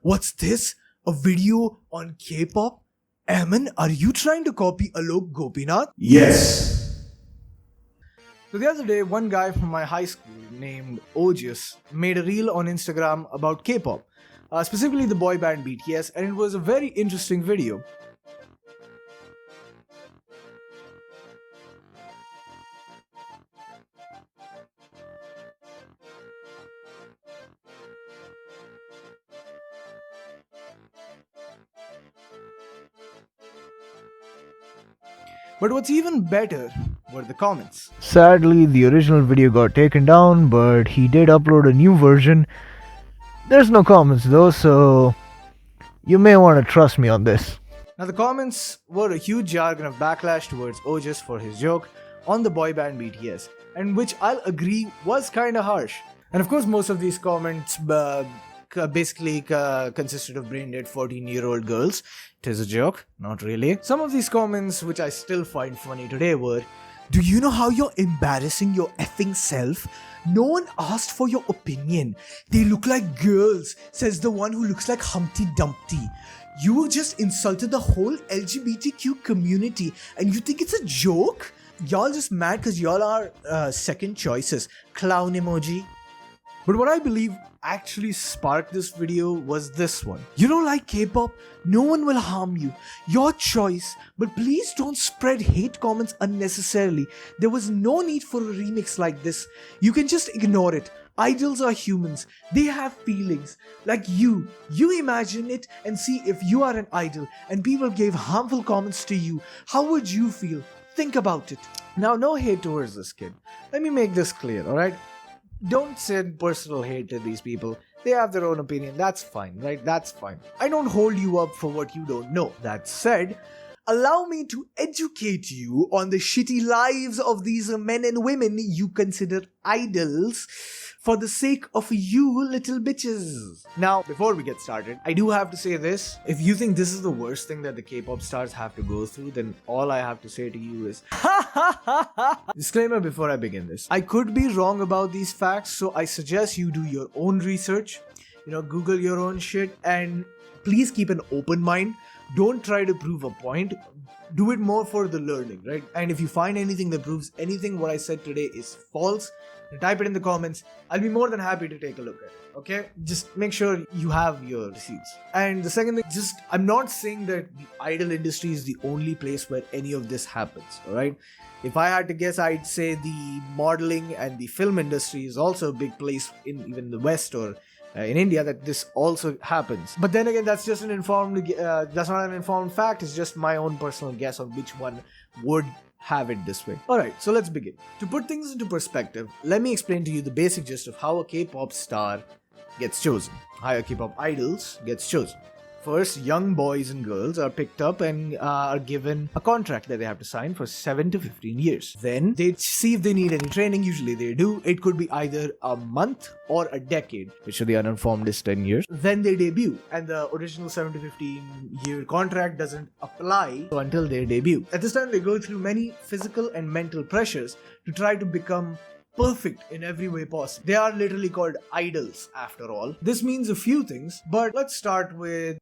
What's this? A video on K-pop? Aman, are you trying to copy Alok Gopinath? Yes. So the other day, one guy from my high school named Ojas made a reel on Instagram about K-pop, specifically the boy band BTS, and it was a very interesting video. But what's even better were the comments. Sadly, the original video got taken down, but he did upload a new version. There's no comments though, so you may want to trust me on this. Now the comments were a huge jargon of backlash towards Ojas for his joke on the boy band BTS, and which I'll agree was kinda harsh. And of course most of these comments basically consisted of brain dead 14-year-old girls. It is a joke, not really. Some of these comments, which I still find funny today, were, "Do you know how you're embarrassing your effing self? No one asked for your opinion. They look like girls," says the one who looks like Humpty Dumpty. "You just insulted the whole LGBTQ community and you think it's a joke? Y'all just mad because y'all are second choices. Clown emoji." But what I believe actually sparked this video was this one. "You don't like K-pop? No one will harm you. Your choice. But please don't spread hate comments unnecessarily. There was no need for a remix like this. You can just ignore it. Idols are humans. They have feelings. Like you. You imagine it and see if you are an idol and people gave harmful comments to you. How would you feel? Think about it." Now, no hate towards this kid. Let me make this clear, alright? Don't send personal hate to these people. They have their own opinion. That's fine, right? That's fine. I don't hold you up for what you don't know. That said, allow me to educate you on the shitty lives of these men and women you consider idols for the sake of you little bitches. Now, before we get started, I do have to say this. If you think this is the worst thing that the K-pop stars have to go through, then all I have to say to you is disclaimer before I begin this. I could be wrong about these facts, so I suggest you do your own research. Google your own shit, and please keep an open mind. Don't try to prove a point. Do it more for the learning, right? And if you find anything that proves anything what I said today is false, then type it in the comments. I'll be more than happy to take a look at it, okay? Just make sure you have your receipts. And the second thing, I'm not saying that the idol industry is the only place where any of this happens, alright? If I had to guess, I'd say the modeling and the film industry is also a big place in even the West or in India that this also happens. But then again, that's not an informed fact. It's just my own personal guess of which one would have it this way. Alright, so let's begin. To put things into perspective, let me explain to you the basic gist of how a K-pop star gets chosen, how a K-pop idols gets chosen. First, young boys and girls are picked up and are given a contract that they have to sign for 7 to 15 years. Then they see if they need any training. Usually they do. It could be either a month or a decade, which to the uninformed is 10 years. Then they debut, and the original 7 to 15 year contract doesn't apply until their debut. At this time, they go through many physical and mental pressures to try to become perfect in every way possible. They are literally called idols after all. This means a few things, but let's start with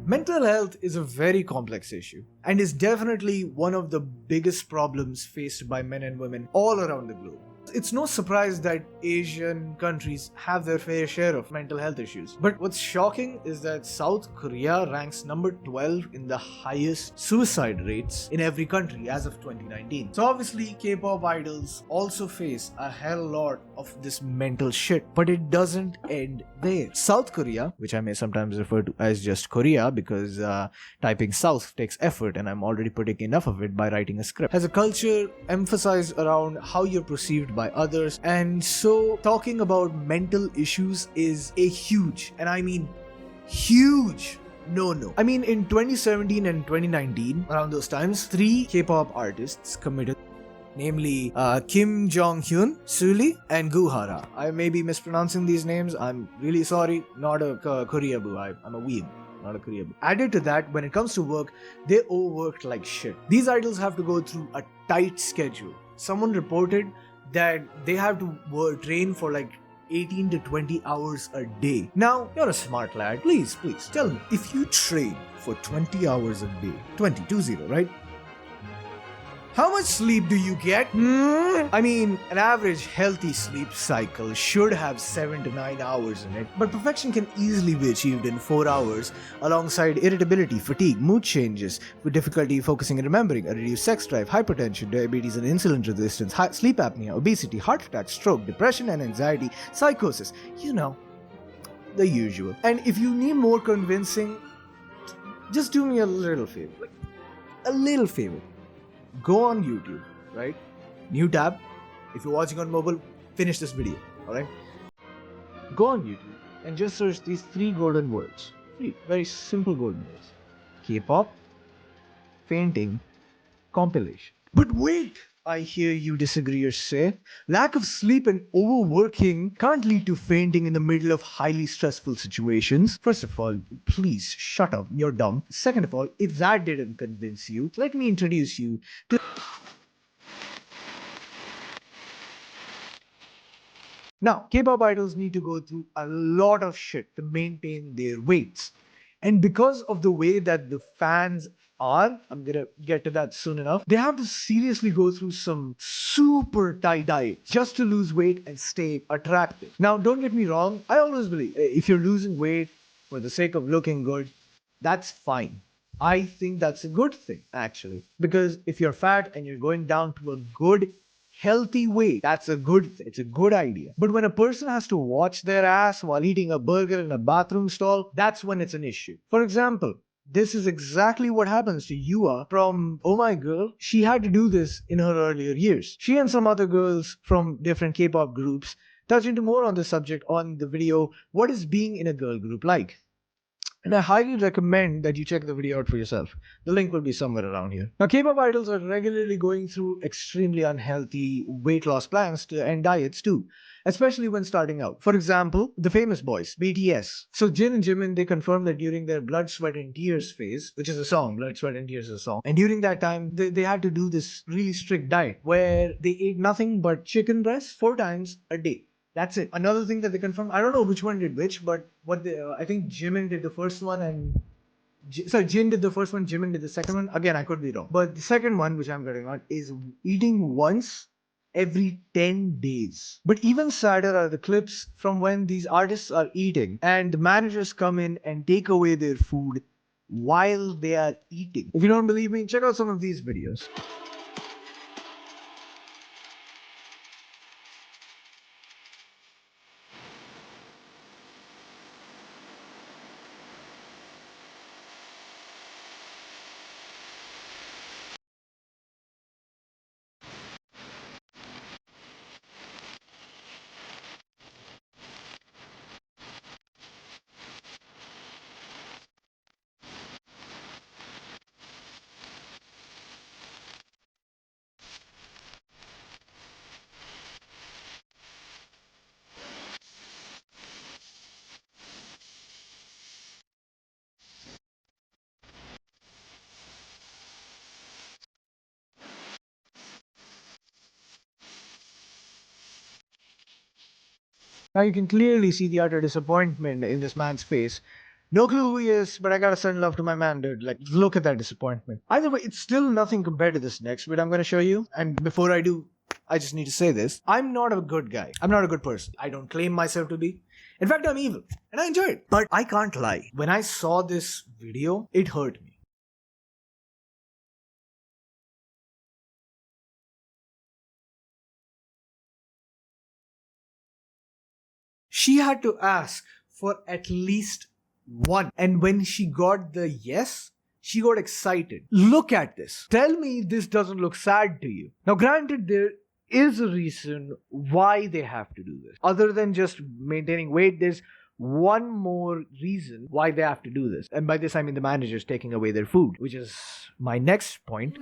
mental health. Is a very complex issue and is definitely one of the biggest problems faced by men and women all around the globe. It's no surprise that Asian countries have their fair share of mental health issues. But what's shocking is that South Korea ranks number 12 in the highest suicide rates in every country as of 2019. So obviously K-pop idols also face a hell lot of this mental shit, but it doesn't end there. South Korea, which I may sometimes refer to as just Korea because typing South takes effort and I'm already putting enough of it by writing a script, has a culture emphasized around how you're perceived by others, and so talking about mental issues is a huge, and I mean huge, no. I mean, in 2017 and 2019, around those times, 3 K-pop artists committed, namely Kim Jong-hyun, Sulli, and Guhara. I may be mispronouncing these names, I'm really sorry, not a Korea boo, I'm a weeb. Not a Korea boo. Added to that, when it comes to work, they overworked like shit. These idols have to go through a tight schedule. Someone reported that they have to train for like 18 to 20 hours a day. Now, you're a smart lad. Please tell me, if you train for 20 hours a day, 20, right? How much sleep do you get? I mean, an average healthy sleep cycle should have 7 to 9 hours in it, but perfection can easily be achieved in 4 hours alongside irritability, fatigue, mood changes, with difficulty focusing and remembering, a reduced sex drive, hypertension, diabetes and insulin resistance, sleep apnea, obesity, heart attack, stroke, depression and anxiety, psychosis, you know, the usual. And if you need more convincing, just do me a little favor. Like, a little favor. Go on YouTube, right? New tab. If you're watching on mobile, finish this video, alright? Go on YouTube and just search these 3 golden words. 3 very simple golden words. K-pop, fainting, compilation. But wait! I hear you disagree or say, lack of sleep and overworking can't lead to fainting in the middle of highly stressful situations. First of all, please shut up, you're dumb. Second of all, if that didn't convince you, let me introduce you to... Now, K-pop idols need to go through a lot of shit to maintain their weights. And because of the way that the fans are, I'm gonna get to that soon enough, they have to seriously go through some super tight diet just to lose weight and stay attractive. Now, don't get me wrong, I always believe if you're losing weight for the sake of looking good, that's fine. I think that's a good thing, actually. Because if you're fat and you're going down to a good, healthy weight, that's a good thing. It's a good idea. But when a person has to watch their ass while eating a burger in a bathroom stall, that's when it's an issue. For example, this is exactly what happens to Yua from Oh My Girl. She had to do this in her earlier years. She and some other girls from different K-pop groups touch into more on this subject on the video, What is Being in a Girl Group Like? And I highly recommend that you check the video out for yourself. The link will be somewhere around here. Now, K-pop idols are regularly going through extremely unhealthy weight loss plans and diets too, especially when starting out. For example, the famous boys, BTS. So Jin and Jimin, they confirmed that during their Blood, Sweat and Tears phase, which is a song, Blood, Sweat and Tears is a song, and during that time, they had to do this really strict diet where they ate nothing but chicken breast 4 times a day. That's it. Another thing that they confirmed, I don't know which one did which, but what they, I think Jimin did the first one and Jin did the first one, Jimin did the second one. Again, I could be wrong. But the second one, which I'm getting on, is eating once every 10 days. But even sadder are the clips from when these artists are eating and the managers come in and take away their food while they are eating. If you don't believe me, check out some of these videos. Now you can clearly see the utter disappointment in this man's face. No clue who he is, but I gotta send love to my man, dude. Like, look at that disappointment. Either way, it's still nothing compared to this next bit I'm gonna show you. And before I do, I just need to say this. I'm not a good guy. I'm not a good person. I don't claim myself to be. In fact, I'm evil. And I enjoy it. But I can't lie. When I saw this video, it hurt me. She had to ask for at least one. And when she got the yes, she got excited. Look at this. Tell me this doesn't look sad to you. Now, granted, there is a reason why they have to do this. Other than just maintaining weight, there's one more reason why they have to do this. And by this, I mean the managers taking away their food, which is my next point.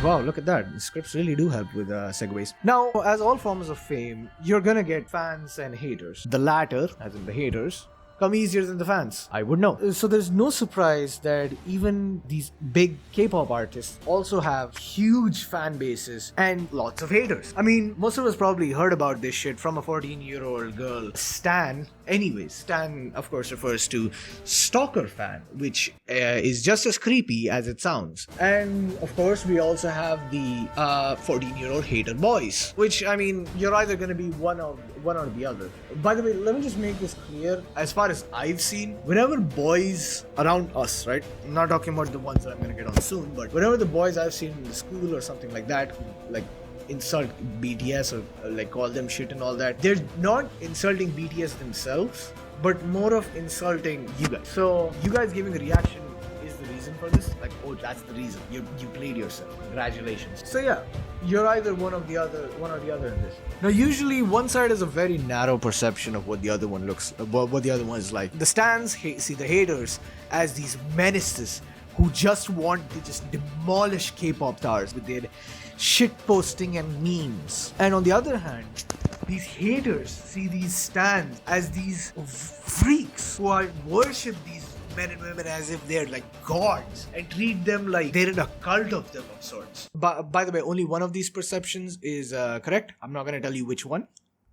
Wow, look at that. The scripts really do help with segues. Now, as all forms of fame, you're gonna get fans and haters. The latter, as in the haters, come easier than the fans? I would know. So there's no surprise that even these big K-pop artists also have huge fan bases and lots of haters. I mean, most of us probably heard about this shit from a 14-year-old girl, Stan. Anyways, Stan, of course, refers to stalker fan, which is just as creepy as it sounds. And of course, we also have the 14-year-old hater boys, which, I mean, you're either going to be one or the other. By the way, let me just make this clear. As far as I've seen, whenever boys around us, right? I'm not talking about the ones that I'm going to get on soon, but whenever the boys I've seen in the school or something like that, like insult BTS or like call them shit and all that, they're not insulting BTS themselves, but more of insulting you guys. So you guys giving a reaction is the reason for this. Like, oh, that's the reason. You played yourself. Congratulations. So yeah, you're either one or the other in this. Now, usually one side has a very narrow perception of what the other one what the other one is like. The stans see the haters as these menaces who just want to just demolish K-pop stars with their shit posting and memes. And on the other hand, these haters see these stans as these freaks who worship these men and women as if they're like gods and treat them like they're in a cult of them of sorts. But by the way, only one of these perceptions is correct. I'm not going to tell you which one.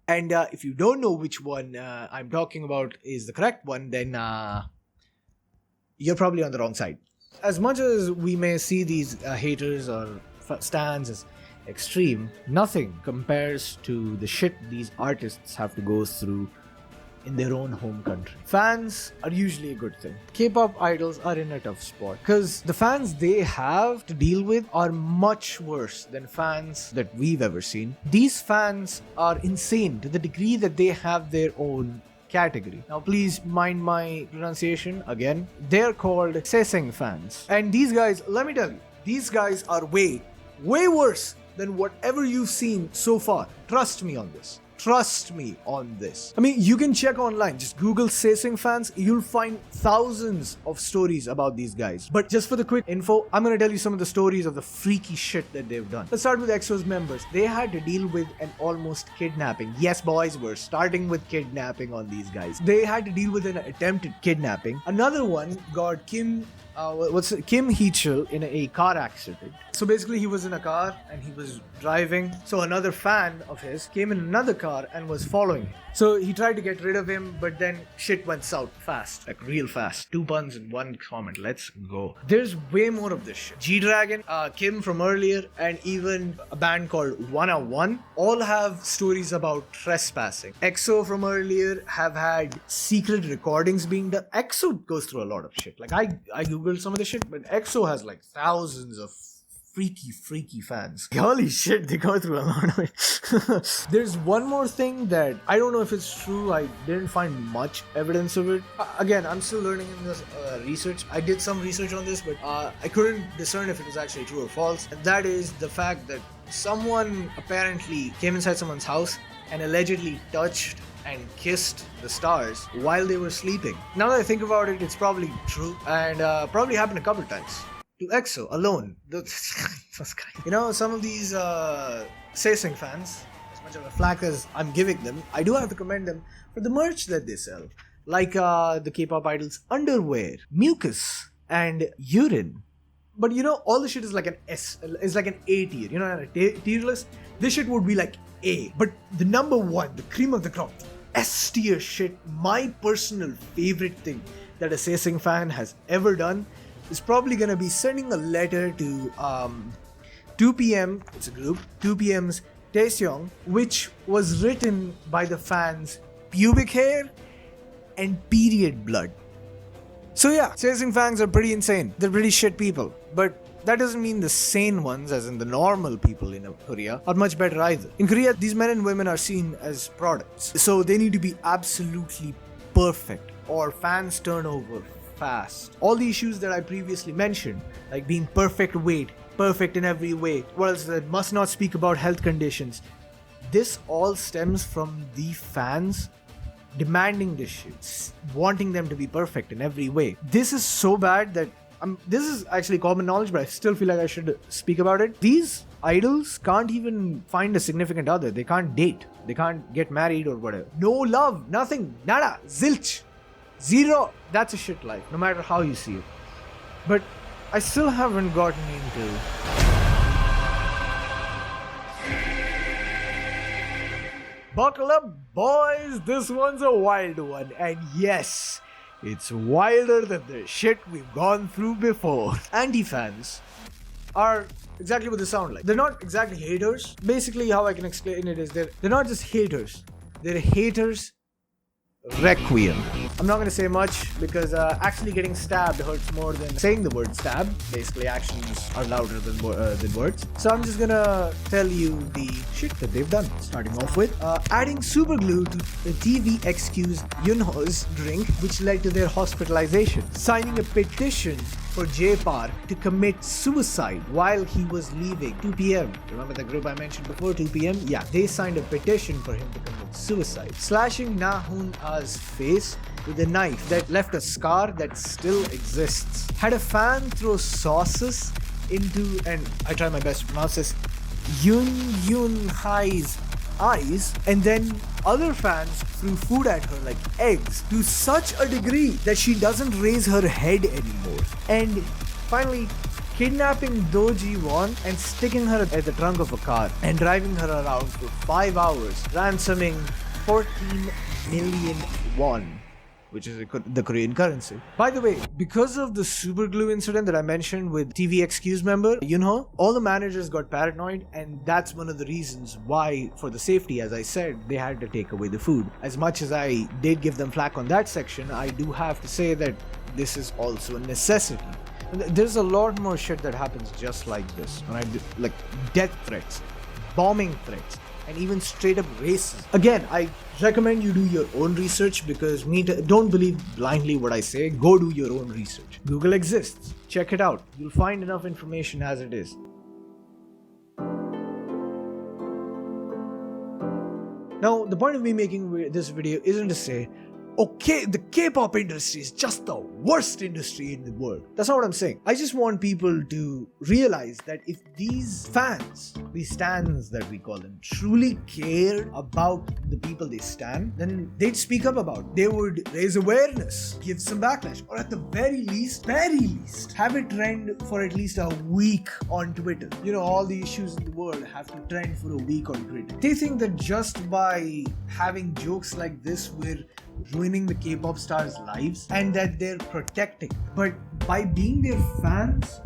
And if you don't know which one I'm talking about is the correct one, then you're probably on the wrong side. As much as we may see these haters or stans as extreme, nothing compares to the shit these artists have to go through in their own home country. Fans are usually a good thing. K-pop idols are in a tough spot because the fans they have to deal with are much worse than fans that we've ever seen. These fans are insane to the degree that they have their own category. Now please mind my pronunciation again. They're called Seseng fans. And these guys, let me tell you, these guys are way worse than whatever you've seen so far. Trust me on this. Trust me on this. I mean, you can check online. Just Google Seseng fans. You'll find thousands of stories about these guys. But just for the quick info, I'm going to tell you some of the stories of the freaky shit that they've done. Let's start with EXO's members. They had to deal with an almost kidnapping. Yes, boys, we're starting with kidnapping on these guys. They had to deal with an attempted kidnapping. Another one got Kim Hee-chul in a car accident. So basically he was in a car and he was driving. So another fan of his came in another car and was following him. So he tried to get rid of him, but then shit went south fast, like real fast. 2 puns in 1 comment. Let's go. There's way more of this shit. G-Dragon, Kim from earlier, and even a band called 101 all have stories about trespassing. EXO from earlier have had secret recordings being done. EXO goes through a lot of shit. Like I googled some of the shit, but EXO has like thousands of freaky fans. Holy shit, they go through a lot of it. There's one more thing that I don't know if it's true. I didn't find much evidence of it. Again, I'm still learning in this research. I did some research on this, but I couldn't discern if it was actually true or false. And that is the fact that someone apparently came inside someone's house and allegedly touched and kissed the stars while they were sleeping. Now that I think about it, it's probably true and probably happened a couple times. To EXO alone. You know, some of these Seseng fans, as much of a flack as I'm giving them, I do have to commend them for the merch that they sell. Like the K-pop idols' underwear, mucus, and urine. But you know, all the shit is like an S, is like an A tier. You know, on a tier list, this shit would be like A. But the number one, the cream of the crop, S tier shit, my personal favorite thing that a Seseng fan has ever done is probably gonna be sending a letter to 2PM, it's a group, 2PM's Taeseong, which was written by the fans' pubic hair and period blood. So yeah, Seseng fans are pretty insane. They're pretty shit people. But that doesn't mean the sane ones, as in the normal people in Korea, are much better either. In Korea, these men and women are seen as products. So they need to be absolutely perfect or fans turn over fast. All the issues that I previously mentioned, like being perfect weight, perfect in every way, what else, that must not speak about health conditions, this all stems from the fans demanding this shit, wanting them to be perfect in every way. This is so bad that this is actually common knowledge, but I still feel like I should speak about it. These idols can't even find a significant other. They can't date. They can't get married or whatever. No love, nothing, nada, zilch. Zero. That's a shit life, no matter how you see it. But I still haven't gotten into buckle up, boys. This one's a wild one. And yes, it's wilder than the shit we've gone through before. Antifans are exactly what they sound like. They're not exactly haters. Basically, how I can explain it is they're not just haters. They're haters requiem. I'm not gonna say much because actually getting stabbed hurts more than saying the word stab. Basically, actions are louder than words. So I'm just gonna tell you the shit that they've done. Starting off with adding super glue to the TVXQ's Yunho's drink, which led to their hospitalization. Signing a petition for J Park to commit suicide while he was leaving 2 p.m. Remember the group I mentioned before, 2 p.m? Yeah, they signed a petition for him to commit suicide. Slashing Nahun A's face with a knife that left a scar that still exists. Had a fan throw sauces into, and I try my best to pronounce this, Yun Hai's eyes, and then other fans threw food at her like eggs to such a degree that she doesn't raise her head anymore. And finally, kidnapping Doji Won and sticking her at the trunk of a car and driving her around for 5 hours, ransoming 14 million won, which is the Korean currency. By the way, because of the super glue incident that I mentioned with TVXQ's member, Yunho, all the managers got paranoid, and that's one of the reasons why, for the safety, as I said, they had to take away the food. As much as I did give them flack on that section, I do have to say that this is also a necessity. There's a lot more shit that happens just like this, right? Like death threats, bombing threats, and even straight up racism. Again, I recommend you do your own research because don't believe blindly what I say. Go do your own research. Google exists. Check it out. You'll find enough information as it is. Now, the point of me making this video isn't to say, okay, the K-pop industry is just the worst industry in the world. That's not what I'm saying. I just want people to realize that if these fans, these stans that we call them, truly cared about the people they stan, then they'd speak up about it. They would raise awareness, give some backlash, or at the very least, have it trend for at least a week on Twitter. You know, all the issues in the world have to trend for a week on Twitter. They think that just by having jokes like this, we're ruining the K-pop stars' lives and that they're protecting. But by being their fans,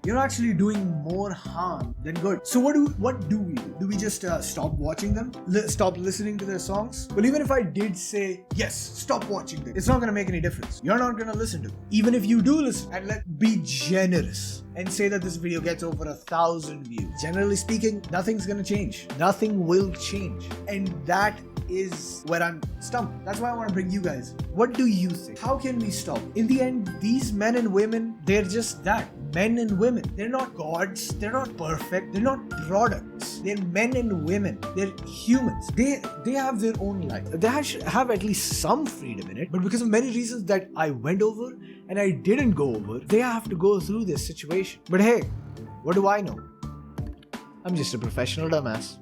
you're actually doing more harm than good. So what do we do? Do we just stop watching them? Stop listening to their songs? Well, even if I did say, yes, stop watching them, it's not gonna make any difference. You're not gonna listen to them. Even if you do listen, and be generous and say that this video gets over 1,000 views. Generally speaking, nothing's gonna change. Nothing will change. And that is where I'm stumped. That's why I want to bring you guys. What do you think? How can we stop? In the end, these men and women, they're just that. Men and women. They're not gods. They're not perfect. They're not products. They're men and women. They're humans. They have their own life. They have at least some freedom in it. But because of many reasons that I went over and I didn't go over, they have to go through this situation. But hey, what do I know? I'm just a professional dumbass.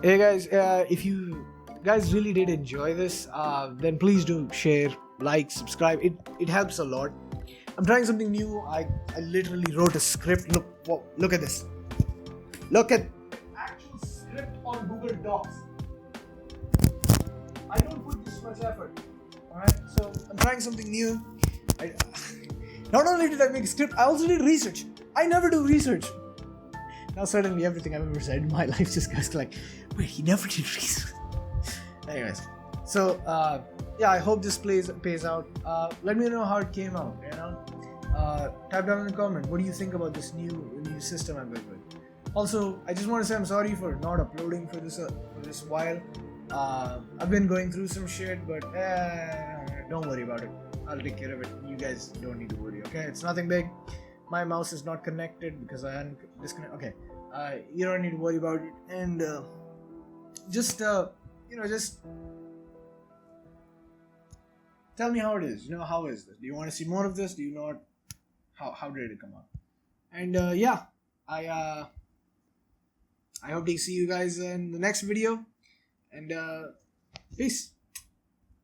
Hey guys, if you guys really did enjoy this, then please do share, like, subscribe. It helps a lot. I'm trying something new. I literally wrote a script. Look at this. Look at actual script on Google Docs. I don't put this much effort. Alright, so I'm trying something new. Not only did I make a script, I also did research. I never do research. Now suddenly everything I've ever said in my life just goes like, wait, he never did research. Anyways, so yeah, I hope this pays out. Let me know how it came out. You know, type down in the comment. What do you think about this new system I'm going with? Also, I just want to say I'm sorry for not uploading for this while. I've been going through some shit, but don't worry about it. I'll take care of it. You guys don't need to worry. Okay, it's nothing big. My mouse is not connected because I disconnected. Okay, you don't need to worry about it. And just tell me how it is. You know, how is this? Do you want to see more of this? Do you not? How did it come out? And yeah, I hope to see you guys in the next video, and peace.